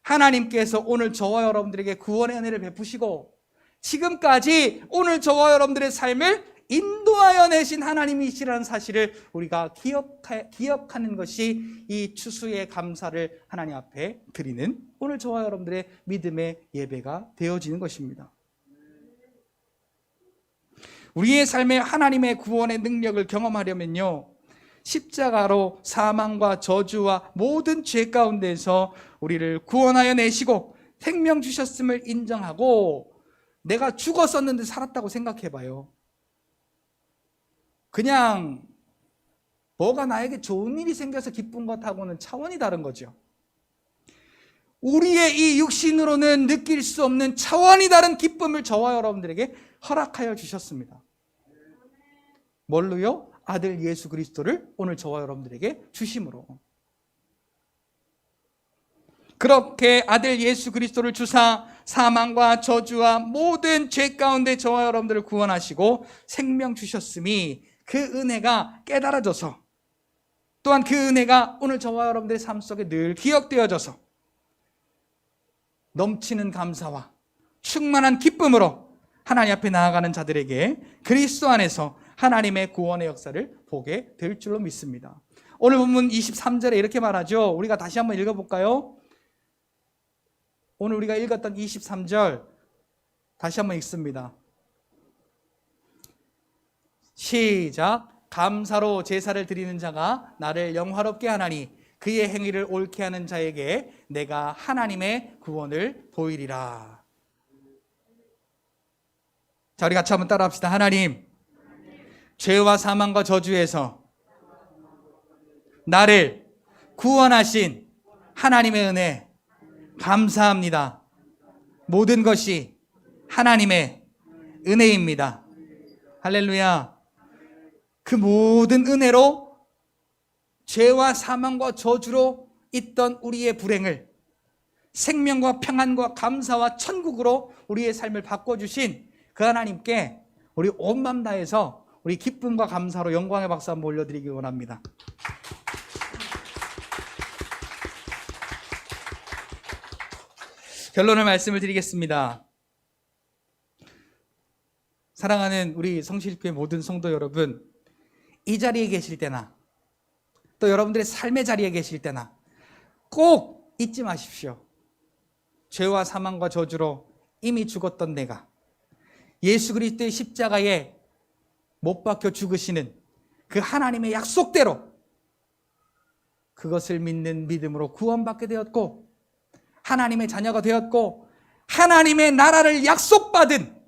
하나님께서 오늘 저와 여러분들에게 구원의 은혜를 베푸시고, 지금까지 오늘 저와 여러분들의 삶을 인도하여 내신 하나님이시라는 사실을 우리가 기억하는 것이 이 추수의 감사를 하나님 앞에 드리는 오늘 저와 여러분들의 믿음의 예배가 되어지는 것입니다. 우리의 삶에 하나님의 구원의 능력을 경험하려면요, 십자가로 사망과 저주와 모든 죄 가운데서 우리를 구원하여 내시고 생명 주셨음을 인정하고, 내가 죽었었는데 살았다고 생각해 봐요. 그냥 뭐가 나에게 좋은 일이 생겨서 기쁜 것하고는 차원이 다른 거죠. 우리의 이 육신으로는 느낄 수 없는 차원이 다른 기쁨을 저와 여러분들에게 허락하여 주셨습니다. 뭘로요? 아들 예수 그리스도를 오늘 저와 여러분들에게 주심으로. 그렇게 아들 예수 그리스도를 주사 사망과 저주와 모든 죄 가운데 저와 여러분들을 구원하시고 생명 주셨음이, 그 은혜가 깨달아져서, 또한 그 은혜가 오늘 저와 여러분들의 삶 속에 늘 기억되어져서 넘치는 감사와 충만한 기쁨으로 하나님 앞에 나아가는 자들에게 그리스도 안에서 하나님의 구원의 역사를 보게 될 줄로 믿습니다. 오늘 본문 23절에 이렇게 말하죠. 우리가 다시 한번 읽어볼까요? 오늘 우리가 읽었던 23절 다시 한번 읽습니다. 시작. 감사로 제사를 드리는 자가 나를 영화롭게 하나니 그의 행위를 옳게 하는 자에게 내가 하나님의 구원을 보이리라. 자, 우리 같이 한번 따라합시다. 하나님, 죄와 사망과 저주에서 나를 구원하신 하나님의 은혜 감사합니다. 모든 것이 하나님의 은혜입니다. 할렐루야. 그 모든 은혜로 죄와 사망과 저주로 있던 우리의 불행을 생명과 평안과 감사와 천국으로 우리의 삶을 바꿔주신 그 하나님께 우리 온 마음 다해서 우리 기쁨과 감사로 영광의 박수 한번 올려드리기 원합니다. 결론을 말씀을 드리겠습니다. 사랑하는 우리 성실교회 모든 성도 여러분, 이 자리에 계실 때나 또 여러분들의 삶의 자리에 계실 때나 꼭 잊지 마십시오. 죄와 사망과 저주로 이미 죽었던 내가 예수 그리스도의 십자가에 못 박혀 죽으시는 그 하나님의 약속대로 그것을 믿는 믿음으로 구원받게 되었고, 하나님의 자녀가 되었고, 하나님의 나라를 약속받은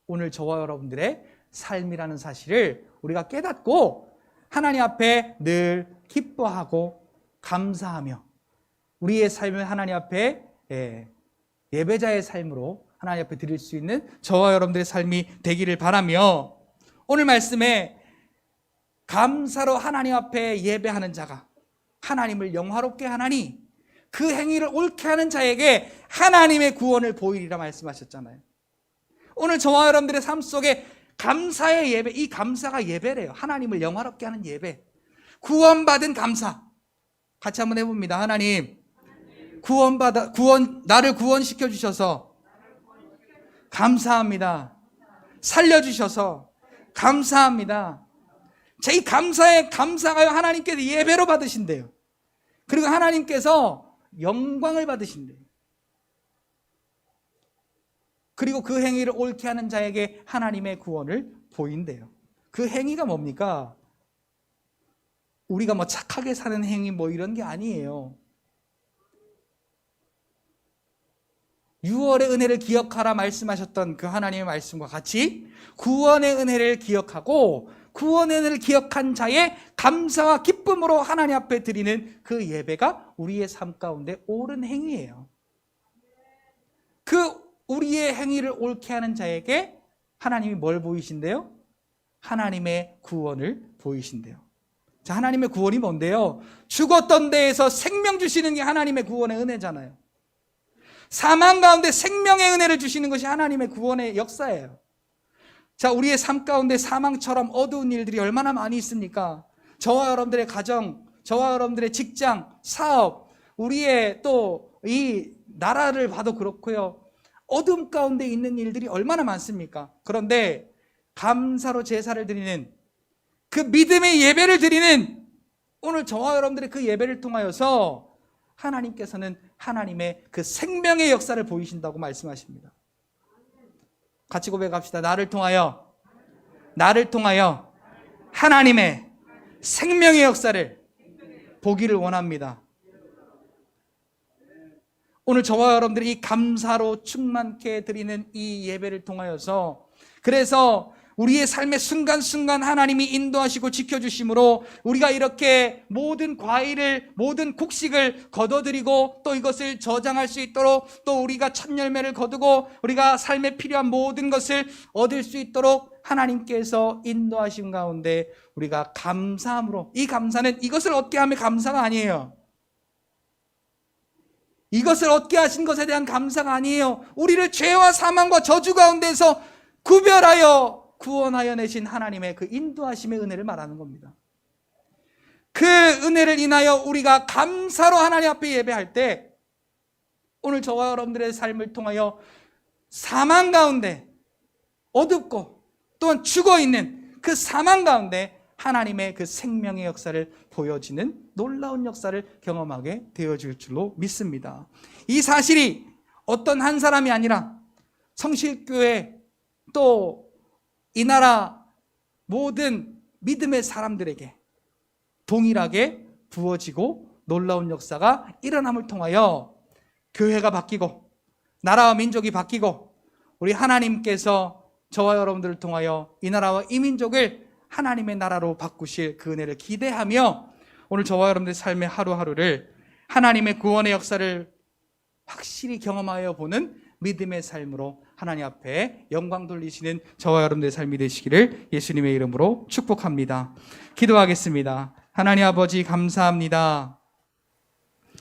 오늘 저와 여러분들의 삶이라는 사실을 우리가 깨닫고 하나님 앞에 늘 기뻐하고 감사하며 우리의 삶을 하나님 앞에 예배자의 삶으로 하나님 앞에 드릴 수 있는 저와 여러분들의 삶이 되기를 바라며, 오늘 말씀에 감사로 하나님 앞에 예배하는 자가 하나님을 영화롭게 하나니 그 행위를 옳게 하는 자에게 하나님의 구원을 보이리라 말씀하셨잖아요. 오늘 저와 여러분들의 삶 속에 감사의 예배, 이 감사가 예배래요. 하나님을 영화롭게 하는 예배. 구원받은 감사. 같이 한번 해봅니다. 하나님, 나를 구원시켜 주셔서 감사합니다. 살려주셔서 감사합니다. 제 이 감사의 감사가요, 하나님께서 예배로 받으신대요. 그리고 하나님께서 영광을 받으신대요. 그리고 그 행위를 옳게 하는 자에게 하나님의 구원을 보인대요. 그 행위가 뭡니까? 우리가 뭐 착하게 사는 행위 뭐 이런 게 아니에요. 6월의 은혜를 기억하라 말씀하셨던 그 하나님의 말씀과 같이 구원의 은혜를 기억하고 구원의 은혜를 기억한 자의 감사와 기쁨으로 하나님 앞에 드리는 그 예배가 우리의 삶 가운데 옳은 행위예요. 그 우리의 행위를 옳게 하는 자에게 하나님이 뭘 보이신대요? 하나님의 구원을 보이신대요. 자, 하나님의 구원이 뭔데요? 죽었던 데에서 생명 주시는 게 하나님의 구원의 은혜잖아요. 사망 가운데 생명의 은혜를 주시는 것이 하나님의 구원의 역사예요. 자, 우리의 삶 가운데 사망처럼 어두운 일들이 얼마나 많이 있습니까? 저와 여러분들의 가정, 저와 여러분들의 직장, 사업, 우리의 또 이 나라를 봐도 그렇고요. 어둠 가운데 있는 일들이 얼마나 많습니까? 그런데 감사로 제사를 드리는 그 믿음의 예배를 드리는 오늘 저와 여러분들의 그 예배를 통하여서 하나님께서는 하나님의 그 생명의 역사를 보이신다고 말씀하십니다. 같이 고백합시다. 나를 통하여 하나님의 생명의 역사를 보기를 원합니다. 오늘 저와 여러분들이 이 감사로 충만케 드리는 이 예배를 통하여서 그래서 우리의 삶의 순간순간 하나님이 인도하시고 지켜주심으로 우리가 이렇게 모든 과일을, 모든 곡식을 거둬들이고 또 이것을 저장할 수 있도록 또 우리가 첫 열매를 거두고 우리가 삶에 필요한 모든 것을 얻을 수 있도록 하나님께서 인도하신 가운데 우리가 감사함으로, 이 감사는 이것을 얻게 하면 감사가 아니에요. 이것을 얻게 하신 것에 대한 감사가 아니에요. 우리를 죄와 사망과 저주 가운데서 구별하여 구원하여 내신 하나님의 그 인도하심의 은혜를 말하는 겁니다. 그 은혜를 인하여 우리가 감사로 하나님 앞에 예배할 때 오늘 저와 여러분들의 삶을 통하여 사망 가운데 어둡고 또한 죽어있는 그 사망 가운데 하나님의 그 생명의 역사를 보여지는 놀라운 역사를 경험하게 되어질 줄로 믿습니다. 이 사실이 어떤 한 사람이 아니라 성실교회 또 이 나라 모든 믿음의 사람들에게 동일하게 부어지고 놀라운 역사가 일어남을 통하여 교회가 바뀌고 나라와 민족이 바뀌고 우리 하나님께서 저와 여러분들을 통하여 이 나라와 이 민족을 하나님의 나라로 바꾸실 그 은혜를 기대하며 오늘 저와 여러분들의 삶의 하루하루를 하나님의 구원의 역사를 확실히 경험하여 보는 믿음의 삶으로 하나님 앞에 영광 돌리시는 저와 여러분들의 삶이 되시기를 예수님의 이름으로 축복합니다. 기도하겠습니다. 하나님 아버지 감사합니다.